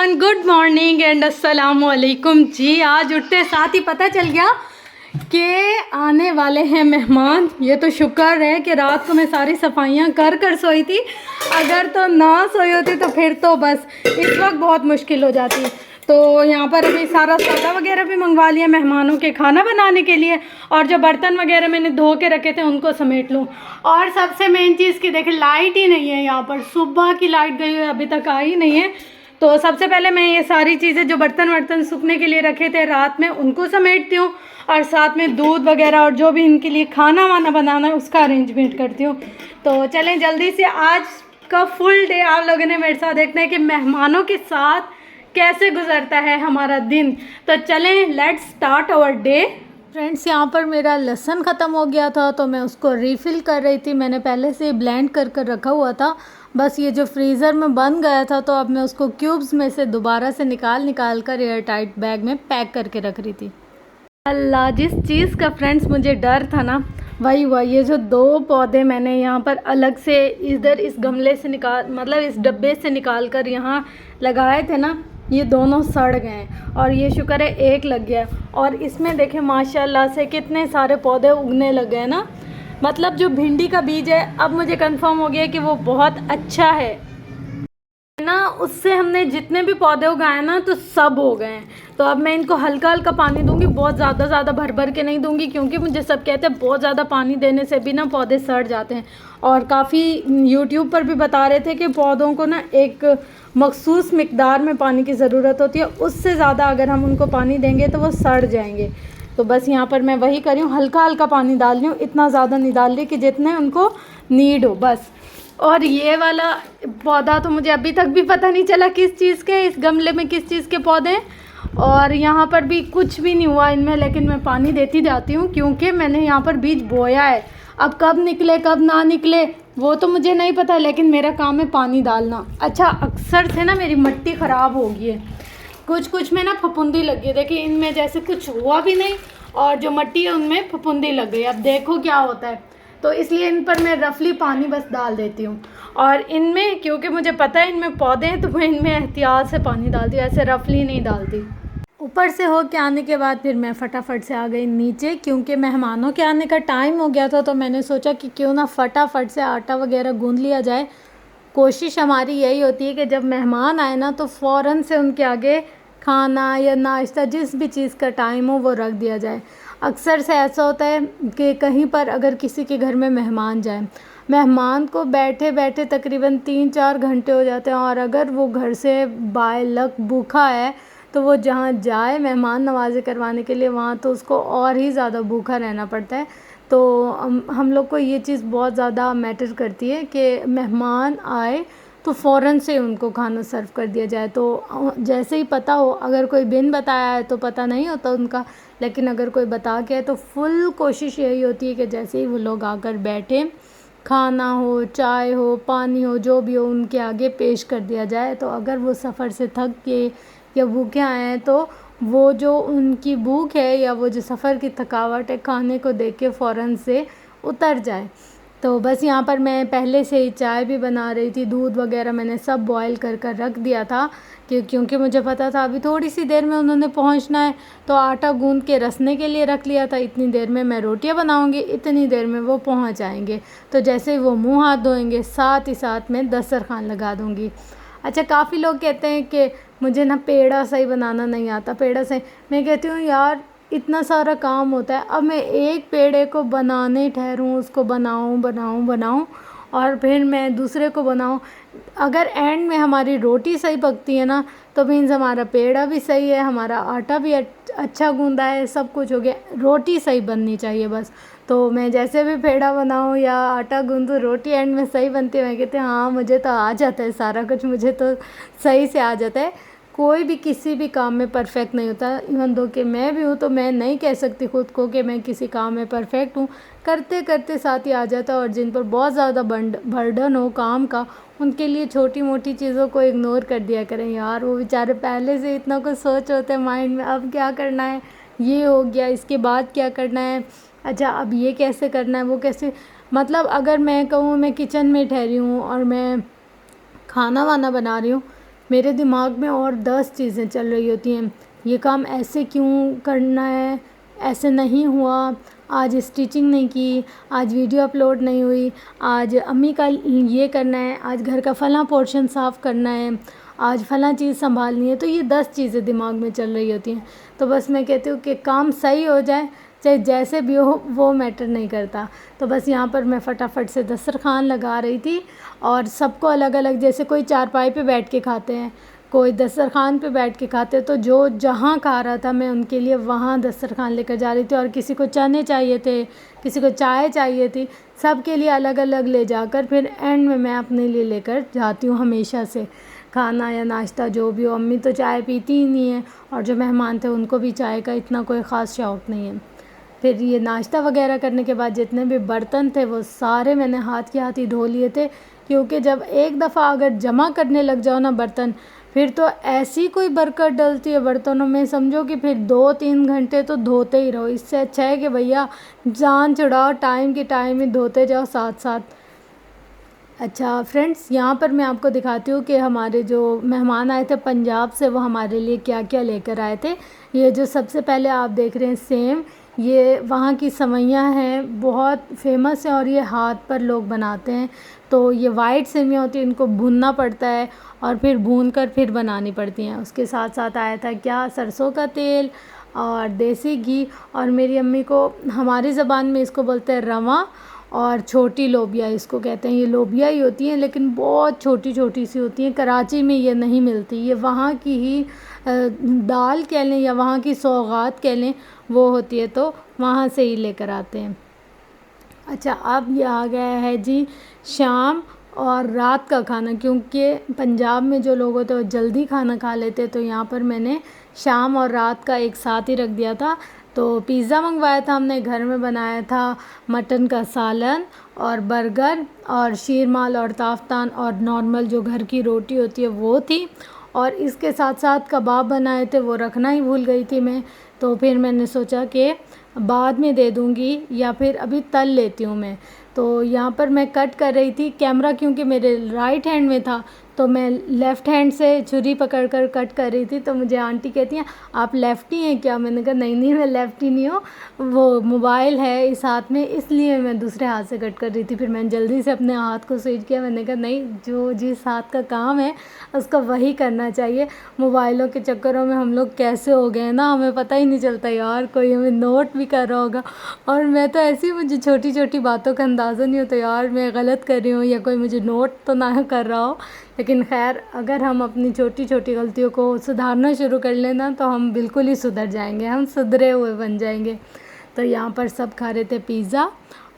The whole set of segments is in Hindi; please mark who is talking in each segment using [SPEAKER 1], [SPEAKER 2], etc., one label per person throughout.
[SPEAKER 1] एवरीवन, गुड मॉर्निंग एंड अस्सलाम वालेकुम जी। आज उठते साथ ही पता चल गया कि आने वाले हैं मेहमान। ये तो शुक्र है कि रात को मैं सारी सफाइयाँ कर सोई थी। अगर तो ना सोई होती तो फिर तो बस इस वक्त बहुत मुश्किल हो जाती। तो यहाँ पर अभी सारा सौदा वगैरह भी मंगवा लिया मेहमानों के खाना बनाने के लिए, और जो बर्तन वगैरह मैंने धो के रखे थे उनको समेट लूँ। और सबसे मेन चीज़ कि देखिए लाइट ही नहीं है यहाँ पर, सुबह की लाइट गई है अभी तक आई नहीं है। तो सबसे पहले मैं ये सारी चीज़ें जो बर्तन सूखने के लिए रखे थे रात में उनको समेटती हूँ, और साथ में दूध वगैरह और जो भी इनके लिए खाना वाना बनाना है उसका अरेंजमेंट करती हूँ। तो चलें जल्दी से, आज का फुल डे आप लोगों ने मेरे साथ देखना है कि मेहमानों के साथ कैसे गुजरता है हमारा दिन। तो चलें, let's start our day. Friends, यहाँ पर मेरा लहसुन ख़त्म हो गया था तो मैं उसको रीफ़िल कर रही थी। मैंने पहले से ब्लेंड कर रखा हुआ था, बस ये जो फ्रीज़र में बन गया था तो अब मैं उसको क्यूब्स में से दोबारा से निकाल कर एयर टाइट बैग में पैक करके रख रही थी। अल्लाह, जिस चीज़ का फ्रेंड्स मुझे डर था ना वही हुआ। ये जो दो पौधे मैंने यहाँ पर अलग से इधर इस गमले से मतलब इस डब्बे से निकाल कर यहाँ लगाए थे ना, ये दोनों सड़ गए हैं और ये शुक्र है एक लग गया। और इसमें देखें माशाल्लाह से कितने सारे पौधे उगने लगे हैं ना। मतलब जो भिंडी का बीज है अब मुझे कंफर्म हो गया कि वो बहुत अच्छा है ना। उससे हमने जितने भी पौधे उगाए ना तो सब हो गए हैं। तो अब मैं इनको हल्का हल्का पानी दूंगी, बहुत ज़्यादा भर के नहीं दूंगी, क्योंकि मुझे सब कहते हैं बहुत ज़्यादा पानी देने से भी ना पौधे सड़ जाते हैं। और काफ़ी यूट्यूब पर भी बता रहे थे कि पौधों को ना एक मखसूस मिकदार में पानी की ज़रूरत होती है, उससे ज़्यादा अगर हम उनको पानी देंगे तो वो सड़ जाएंगे। तो बस यहाँ पर मैं वही करी हूँ, हल्का हल्का पानी डाल रही हूँ, इतना ज़्यादा नहीं डाल रही कि जितने उनको नीड हो बस। और ये वाला पौधा तो मुझे अभी तक भी पता नहीं चला किस चीज़ के, इस गमले में किस चीज़ के पौधे हैं। और यहाँ पर भी कुछ भी नहीं हुआ इनमें, लेकिन मैं पानी देती जाती हूँ क्योंकि मैंने यहाँ पर बीज बोया है। अब कब निकले कब ना निकले वो तो मुझे नहीं पता, लेकिन मेरा काम है पानी डालना। अच्छा, अक्सर से ना मेरी मिट्टी ख़राब हो गई है, कुछ में ना फफूंदी लगी है। देखिए इनमें जैसे कुछ हुआ भी नहीं और जो मिट्टी है उनमें फफूंदी लग गई। अब देखो क्या होता है। तो इसलिए इन पर मैं रफली पानी बस डाल देती हूँ। और इनमें क्योंकि मुझे पता है इनमें पौधे हैं तो मैं इनमें एहतियात से पानी डालती हूँ, ऐसे रफली नहीं डालती। ऊपर से हो के आने के बाद फिर मैं फटाफट से आ गई नीचे, क्योंकि मेहमानों के आने का टाइम हो गया था। तो मैंने सोचा कि क्यों ना फटाफट से आटा वगैरह गूंद लिया जाए। कोशिश हमारी यही होती है कि जब मेहमान आए ना तो फ़ौरन से उनके आगे खाना या नाश्ता जिस भी चीज़ का टाइम हो वो रख दिया जाए। अक्सर से ऐसा होता है कि कहीं पर अगर किसी के घर में मेहमान जाए, मेहमान को बैठे बैठे तकरीबन 3-4 घंटे हो जाते हैं, और अगर वो घर से बाय लक भूखा है तो वो जहाँ जाए मेहमान नवाज़ी करवाने के लिए वहाँ तो उसको और ही ज़्यादा भूखा रहना पड़ता है। तो हम लोग को ये चीज़ बहुत ज़्यादा मैटर करती है कि मेहमान आए तो फ़ौरन से उनको खाना सर्व कर दिया जाए। तो जैसे ही पता हो, अगर कोई बिन बताया है तो पता नहीं होता उनका, लेकिन अगर कोई बता के है तो फुल कोशिश यही होती है कि जैसे ही वो लोग आकर बैठे, खाना हो, चाय हो, पानी हो, जो भी हो उनके आगे पेश कर दिया जाए। तो अगर वो सफ़र से थक के या भूखे आए हैं तो वो जो उनकी भूख है या वो जो सफ़र की थकावट है खाने को देख के फ़ौरन से उतर जाए। तो बस यहाँ पर मैं पहले से ही चाय भी बना रही थी, दूध वगैरह मैंने सब बॉईल कर रख दिया था क्योंकि मुझे पता था अभी थोड़ी सी देर में उन्होंने पहुँचना है। तो आटा गूंद के रसने के लिए रख लिया था, इतनी देर में मैं रोटियाँ बनाऊँगी, इतनी देर में वो पहुँच आएंगे। तो जैसे ही वो मुँह हाथ धोएंगे साथ ही साथ मैं दस्तरखान लगा दूँगी। अच्छा, काफ़ी लोग कहते हैं कि मुझे ना पेड़ा सही बनाना नहीं आता, पेड़ा सही। मैं कहती हूँ यार इतना सारा काम होता है, अब मैं एक पेड़े को बनाने ठहरूँ, उसको बनाऊँ और फिर मैं दूसरे को बनाऊँ। अगर एंड में हमारी रोटी सही पकती है ना तो मीन्स हमारा पेड़ा भी सही है, हमारा आटा भी अच्छा गूंदा है, सब कुछ हो गया। रोटी सही बननी चाहिए बस। तो मैं जैसे भी पेड़ा बनाऊँ या आटा गूंदूँ, रोटी एंड में सही बनती है। मैं कहती हूँ हाँ मुझे तो आ जाता है सारा कुछ, मुझे तो सही से आ जाता है। कोई भी किसी भी काम में परफेक्ट नहीं होता। इवन दो कि मैं भी हूँ तो मैं नहीं कह सकती ख़ुद को कि मैं किसी काम में परफेक्ट हूँ, करते करते साथ ही आ जाता है। और जिन पर बहुत ज़्यादा बर्डन हो काम का, उनके लिए छोटी मोटी चीज़ों को इग्नोर कर दिया करें यार। वो बेचारे पहले से इतना कुछ सोच होते हैं माइंड में, अब क्या करना है, ये हो गया, इसके बाद क्या करना है, अच्छा अब ये कैसे करना है, वो कैसे। मतलब अगर मैं कहूँ मैं किचन में ठहरी हूँ और मैं खाना वाना बना रही हूँ मेरे दिमाग में और 10 चीज़ें चल रही होती हैं। ये काम ऐसे क्यों करना है, ऐसे नहीं हुआ, आज स्टिचिंग नहीं की, आज वीडियो अपलोड नहीं हुई, आज अम्मी का ये करना है, आज घर का फ़लाँ पोर्शन साफ़ करना है, आज फ़लाँ चीज़ संभालनी है। तो ये 10 चीज़ें दिमाग में चल रही होती हैं। तो बस मैं कहती हूँ कि काम सही हो जाए, चाहे जैसे भी हो, वो मैटर नहीं करता। तो बस यहाँ पर मैं फटाफट से दस्तरखान लगा रही थी और सबको अलग अलग, जैसे कोई चारपाई पे बैठ के खाते हैं, कोई दस्तरखान पे बैठ के खाते, तो जो जहाँ खा रहा था मैं उनके लिए वहाँ दस्तरखान लेकर जा रही थी। और किसी को चने चाहिए थे, किसी को चाय चाहिए थी, सब के लिए अलग अलग ले जाकर फिर एंड में मैं अपने लिए लेकर जाती हूँ हमेशा से, खाना या नाश्ता जो भी हो। अम्मी तो चाय पीती ही नहीं है और जो मेहमान थे उनको भी चाय का इतना कोई ख़ास शौक़ नहीं है। फिर ये नाश्ता वगैरह करने के बाद जितने भी बर्तन थे वो सारे मैंने हाथ के हाथ ही धो लिए थे, क्योंकि जब एक दफ़ा अगर जमा करने लग जाओ ना बर्तन, फिर तो ऐसी कोई बरकत डलती है बर्तनों में, समझो कि फिर 2-3 घंटे तो धोते ही रहो। इससे अच्छा है कि भैया जान छुड़ाओ, टाइम की टाइम ही धोते जाओ साथ साथ। अच्छा फ्रेंड्स, यहाँ पर मैं आपको दिखाती हूँ कि हमारे जो मेहमान आए थे पंजाब से, वो हमारे लिए क्या क्या लेकर आए थे। ये जो सबसे पहले आप देख रहे हैं सेम, ये वहाँ की सवैयाँ हैं, बहुत फेमस है और ये हाथ पर लोग बनाते हैं। तो ये वाइट सेवइयाँ होती हैं, इनको भूनना पड़ता है और फिर भून कर फिर बनानी पड़ती हैं। उसके साथ साथ आया था क्या, सरसों का तेल और देसी घी, और मेरी अम्मी को, हमारी ज़बान में इसको बोलते हैं रवा, और छोटी लोबिया इसको कहते हैं। ये लोबिया ही होती हैं लेकिन बहुत छोटी छोटी सी होती हैं, कराची में ये नहीं मिलती, ये वहाँ की ही दाल कह लें या वहाँ की सौगात कह लें, वो होती है, तो वहाँ से ही लेकर आते हैं। अच्छा, अब ये आ गया है जी शाम और रात का खाना, क्योंकि पंजाब में जो लोग होते हैं वो जल्दी खाना खा लेते हैं, तो यहाँ पर मैंने शाम और रात का एक साथ ही रख दिया था। तो पिज़्ज़ा मंगवाया था हमने, घर में बनाया था, मटन का सालन और बर्गर और शीरमाल और ताफ्तान और नॉर्मल जो घर की रोटी होती है वो थी, और इसके साथ साथ कबाब बनाए थे, वो रखना ही भूल गई थी मैं। तो फिर मैंने सोचा कि बाद में दे दूँगी या फिर अभी तल लेती हूँ मैं। तो यहाँ पर मैं कट कर रही थी, कैमरा क्योंकि मेरे राइट हैंड में था तो मैं लेफ़्ट हैंड से छुरी पकड़कर कट कर रही थी। तो मुझे आंटी कहती हैं आप लेफ़्टी हैं क्या? मैंने कहा नहीं नहीं, मैं लेफ़्टी नहीं हूँ, वो मोबाइल है इस हाथ में इसलिए मैं दूसरे हाथ से कट कर रही थी। फिर मैंने जल्दी से अपने हाथ को स्विच किया, मैंने कहा नहीं, जो जिस हाथ का काम है उसको वही करना चाहिए। मोबाइलों के चक्करों में हम लोग कैसे हो गए ना, हमें पता ही नहीं चलता यार, कोई हमें नोट भी कर रहा होगा और मैं तो ऐसी, मुझे छोटी छोटी बातों का अंदाज़ा नहीं होता यार मैं गलत कर रही हूँ या कोई मुझे नोट तो ना कर रहा हो। लेकिन खैर, अगर हम अपनी छोटी छोटी गलतियों को सुधारना शुरू कर लेना तो हम बिल्कुल ही सुधर जाएंगे, हम सुधरे हुए बन जाएंगे। तो यहाँ पर सब खा रहे थे पिज़्ज़ा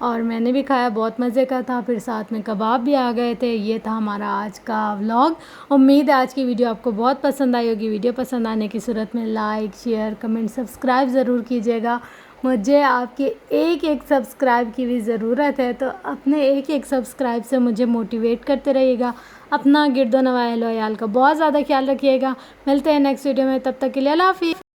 [SPEAKER 1] और मैंने भी खाया, बहुत मज़े का था। फिर साथ में कबाब भी आ गए थे। ये था हमारा आज का व्लॉग। उम्मीद है आज की वीडियो आपको बहुत पसंद आई होगी। वीडियो पसंद आने की सूरत में लाइक, शेयर, कमेंट, सब्सक्राइब ज़रूर कीजिएगा। मुझे आपके एक एक सब्सक्राइब की भी ज़रूरत है, तो अपने एक एक सब्सक्राइब से मुझे मोटिवेट करते रहिएगा। अपना गिरदो नवाया लो याल का बहुत ज़्यादा ख्याल रखिएगा। मिलते हैं नेक्स्ट वीडियो में, तब तक के लिए अल्लाह हाफ़िज़।